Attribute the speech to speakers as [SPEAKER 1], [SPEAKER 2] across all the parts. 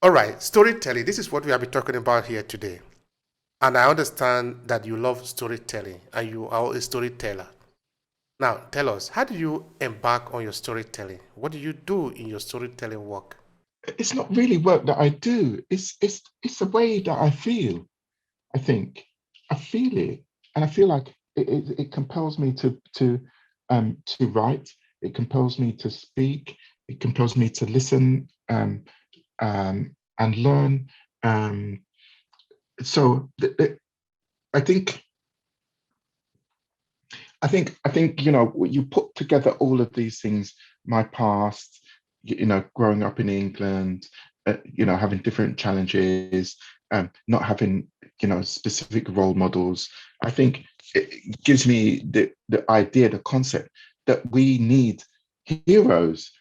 [SPEAKER 1] All right, storytelling. This is what we have been talking about here today. And I understand that you love storytelling and you are a storyteller. Now, tell us, how do you embark on your storytelling? What do you do in your storytelling work?
[SPEAKER 2] It's not really work that I do. It's a way that I feel. I think I feel it, and I feel like it compels me to write. It compels me to speak. It compels me to listen and learn. Um, so I think I think you put together all of these things. My past, growing up in England, having different challenges, not having specific role models. I think it gives me the idea, the concept that we need heroes,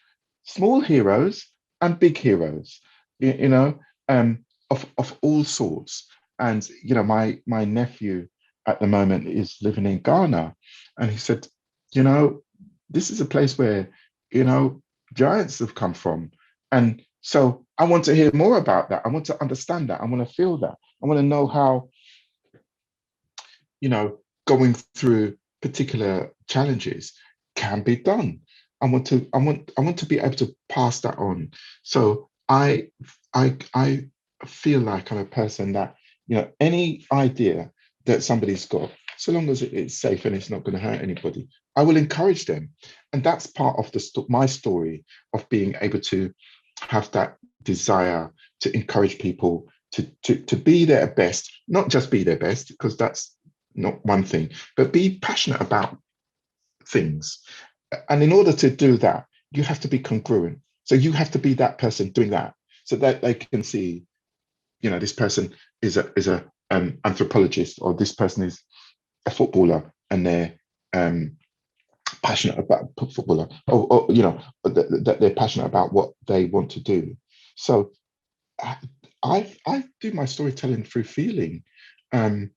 [SPEAKER 2] small heroes and big heroes, you know, of all sorts. And my nephew at the moment is living in Ghana, and he said, you know, this is a place where you know giants have come from, and so I want to hear more about that. I want to understand that. I want to feel that. I want to know how going through particular challenges can be done. I want to be able to pass that on. So I feel like I'm a person that any idea that somebody's got, so long as it's safe and it's not going to hurt anybody, I will encourage them. And that's part of my story of being able to have that desire to encourage people to be their best, not just be their best, because that's not one thing, but be passionate about things. And in order to do that, you have to be congruent. So you have to be that person doing that, so that they can see, this person is a anthropologist, or this person is a footballer, and they're um, passionate about footballer, or that they're passionate about what they want to do. So I, I do my storytelling through feeling. Um,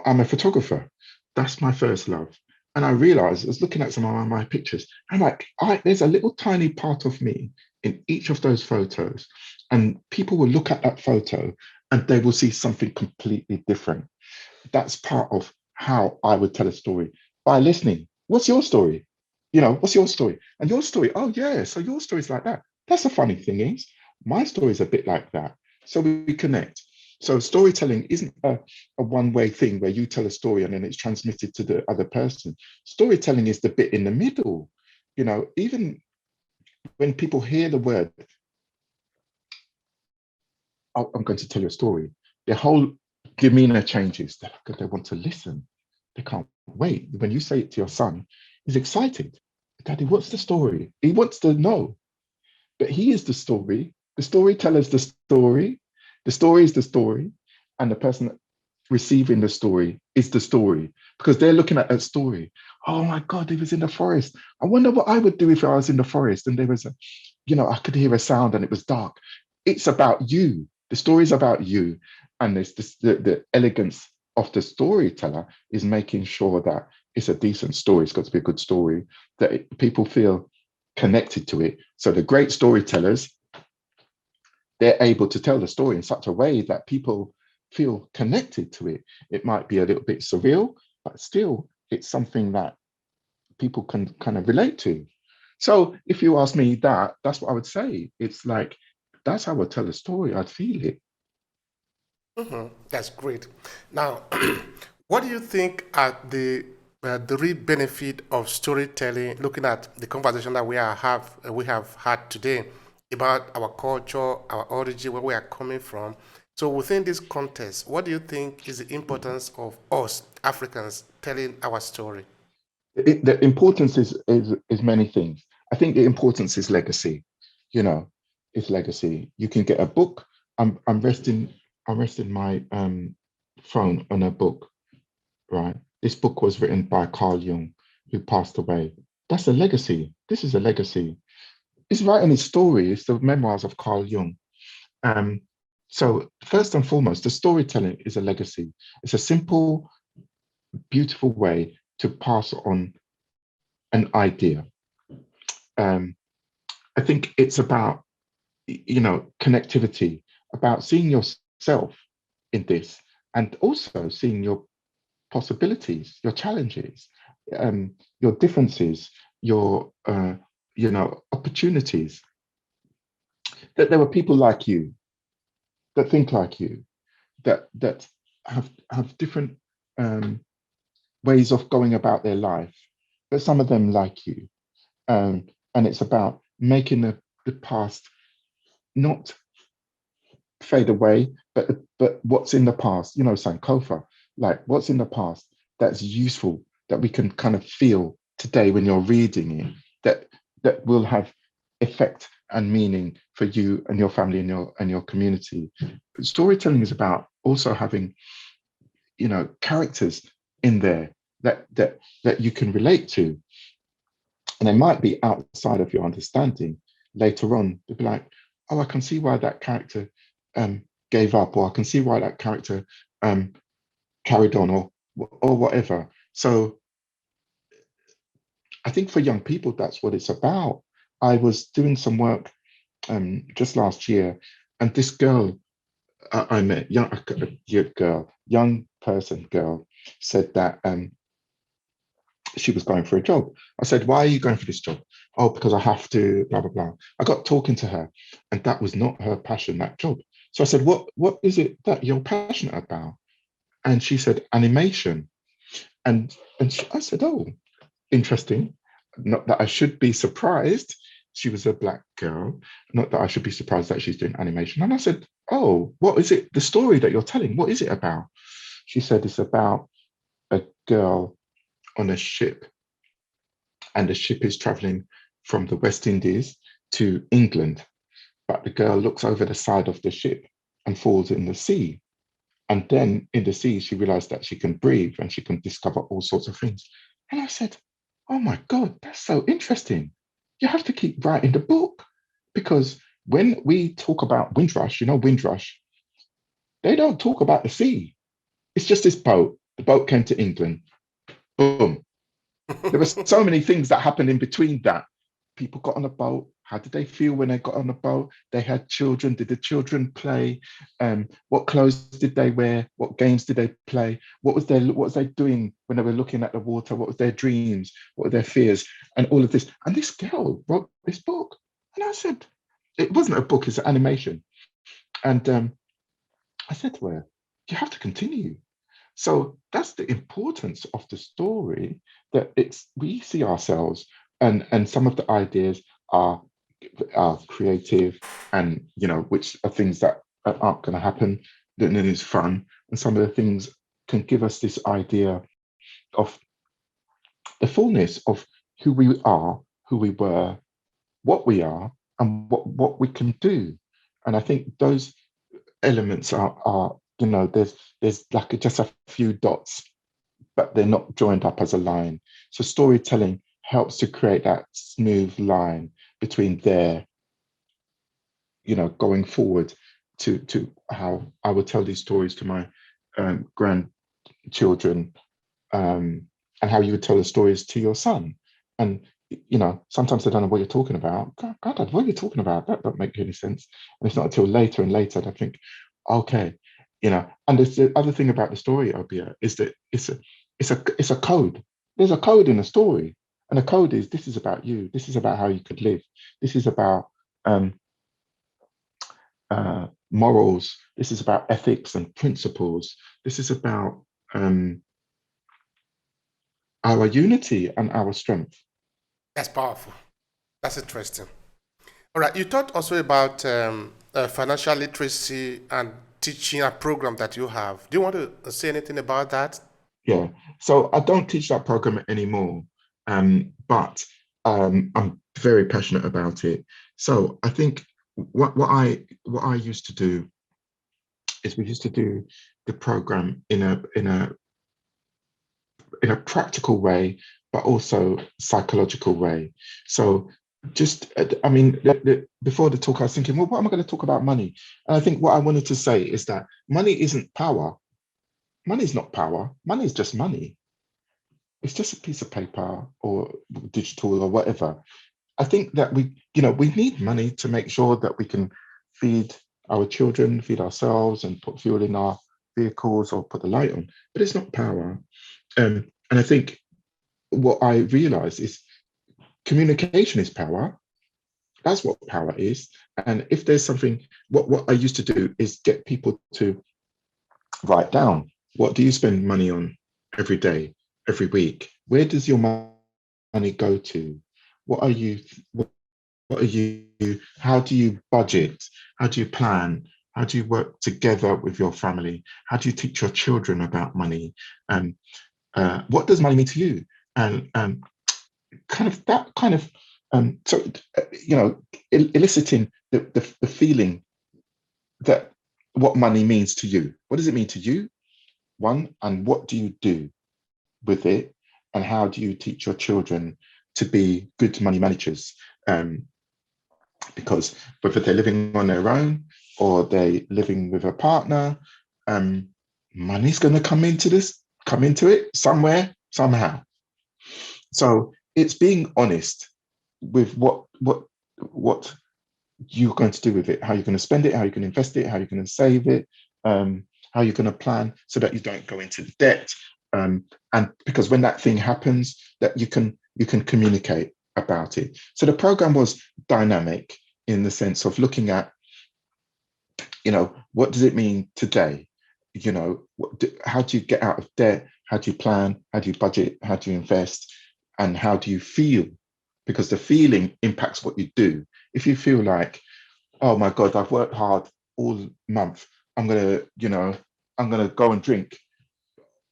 [SPEAKER 2] I'm a photographer. That's my first love. And I realized, I was looking at some of my pictures, I'm like, there's a little tiny part of me in each of those photos. And people will look at that photo and they will see something completely different. That's part of how I would tell a story, by listening. What's your story? What's your story? And your story, oh yeah, so your story's like that. That's the funny thing is, my story is a bit like that. So we connect. So storytelling isn't a one-way thing where you tell a story and then it's transmitted to the other person. Storytelling is the bit in the middle. Even when people hear the word, "Oh, I'm going to tell you a story," their whole demeanor changes. They want to listen. They can't wait. When you say it to your son, he's excited. Daddy, what's the story? He wants to know. But he is the story. The storyteller is the story. The story is the story. And the person receiving the story is the story, because they're looking at that story. Oh my God, he was in the forest. I wonder what I would do if I was in the forest and there was I could hear a sound and it was dark. It's about you. The story is about you. And the elegance of the storyteller is making sure that it's a decent story. It's got to be a good story, that people feel connected to it. So the great storytellers, they're able to tell the story in such a way that people feel connected to it. It might be a little bit surreal, but still, it's something that people can kind of relate to. So if you ask me that, that's what I would say. It's like, that's how I would tell a story. I'd feel it.
[SPEAKER 1] That's great. Now, what do you think are the real benefit of storytelling? Looking at the conversation that we have had today about our culture, our origin, where we are coming from. So, within this context, what do you think is the importance of us Africans telling our story?
[SPEAKER 2] The importance is many things. I think the importance is legacy. You know, it's legacy. You can get a book. I'm resting my phone on a book, right? This book was written by Carl Jung, who passed away. That's a legacy. This is a legacy. It's writing his story. It's the memoirs of Carl Jung. Um, so first and foremost, the storytelling is a legacy. It's a simple, beautiful way to pass on an idea. Um, I think it's about connectivity, about seeing yourself in this, and also seeing your possibilities, your challenges, your differences, your opportunities. That there were people like you that think like you, that have different um, ways of going about their life, but some of them like you. And it's about making the past not fade away, but what's in the past, Sankofa, like what's in the past that's useful, that we can kind of feel today when you're reading it, that will have effect and meaning for you and your family and your community. Storytelling is about also having, characters in there that you can relate to, and they might be outside of your understanding. Later on they'll be like, oh, I can see why that character gave up, or I can see why that character um, carried on, or whatever. So I think for young people, that's what it's about. I was doing some work just last year, and this girl I met, young person girl, said that she was going for a job. I said, why are you going for this job? Oh, because I have to, blah, blah, blah. I got talking to her, and that was not her passion, that job. So I said, what is it that you're passionate about? And she said, animation. I said, oh, interesting. Not that I should be surprised. She was a black girl. Not that I should be surprised that she's doing animation. And I said, oh, what is it? The story that you're telling, what is it about? She said, it's about a girl on a ship, and the ship is traveling from the West Indies to England. But the girl looks over the side of the ship and falls in the sea. And then in the sea, she realized that she can breathe and she can discover all sorts of things. And I said, oh my God, that's so interesting. You have to keep writing the book, because when we talk about Windrush, Windrush, they don't talk about the sea. It's just this boat. The boat came to England. Boom. There were so many things that happened in between that. People got on a boat. How did they feel when they got on the boat? They had children. Did the children play? What clothes did they wear? What games did they play? What was they doing when they were looking at the water? What was their dreams? What were their fears? And all of this. And this girl wrote this book. And I said, it wasn't a book, it's an animation. And I said to her, you have to continue. So that's the importance of the story, that we see ourselves, and some of the ideas are creative, and which are things that aren't going to happen, then it is fun. And some of the things can give us this idea of the fullness of who we are, who we were, what we are, and what we can do. And I think those elements are there's like just a few dots, but they're not joined up as a line. So storytelling helps to create that smooth line between going forward to how I would tell these stories to my grandchildren, and how you would tell the stories to your son. And sometimes they don't know what you're talking about. God, what are you talking about? That don't make any sense. And it's not until later and later that I think, okay, And there's the other thing about the story, Obia, is that it's a code. There's a code in a story, and the code is, this is about you. This is about how you could live. This is about um, morals. This is about ethics and principles. This is about our unity and our strength.
[SPEAKER 1] That's powerful. That's interesting. All right. You talked also about financial literacy and teaching a program that you have. Do you want to say anything about that?
[SPEAKER 2] Yeah. So I don't teach that program anymore, but I'm very passionate about it. So I think what I used to do is, we used to do the program in a practical way, but also psychological way. So just, I mean, before the talk, I was thinking, well, what am I going to talk about money? And I think what I wanted to say is that money isn't power. Money is not power. Money is just money. It's just a piece of paper or digital or whatever. I think that we need money to make sure that we can feed our children, feed ourselves, and put fuel in our vehicles or put the light on. But it's not power. And I think what I realize is communication is power. That's what power is. And if there's something, what I used to do is get people to write down, what do you spend money on every day, every week? Where does your money go to? What are you, what are you, how do you budget? How do you plan? How do you work together with your family? How do you teach your children about money? And what does money mean to you? And kind of that kind of so eliciting the feeling that what money means to you. What does it mean to you? One, and what do you do with it? And how do you teach your children to be good money managers? Because whether they're living on their own or they're living with a partner, money's going to come into it somewhere, somehow. So it's being honest with what you're going to do with it, how you're going to spend it, how you can invest it, how you're going to save it, how you're going to plan so that you don't go into debt. And because when that thing happens, that you can communicate about it. So the program was dynamic in the sense of looking at, what does it mean today? How do you get out of debt? How do you plan? How do you budget? How do you invest? And how do you feel? Because the feeling impacts what you do. If you feel like, oh my God, I've worked hard all month, I'm gonna go and drink,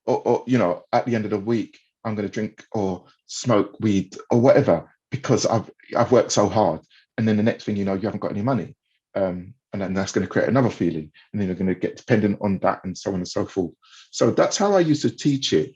[SPEAKER 2] or at the end of the week, I'm gonna drink or smoke weed or whatever because I've worked so hard, and then the next thing you know, you haven't got any money, and then that's going to create another feeling, and then you're going to get dependent on that, and so on and so forth. So that's how I used to teach it.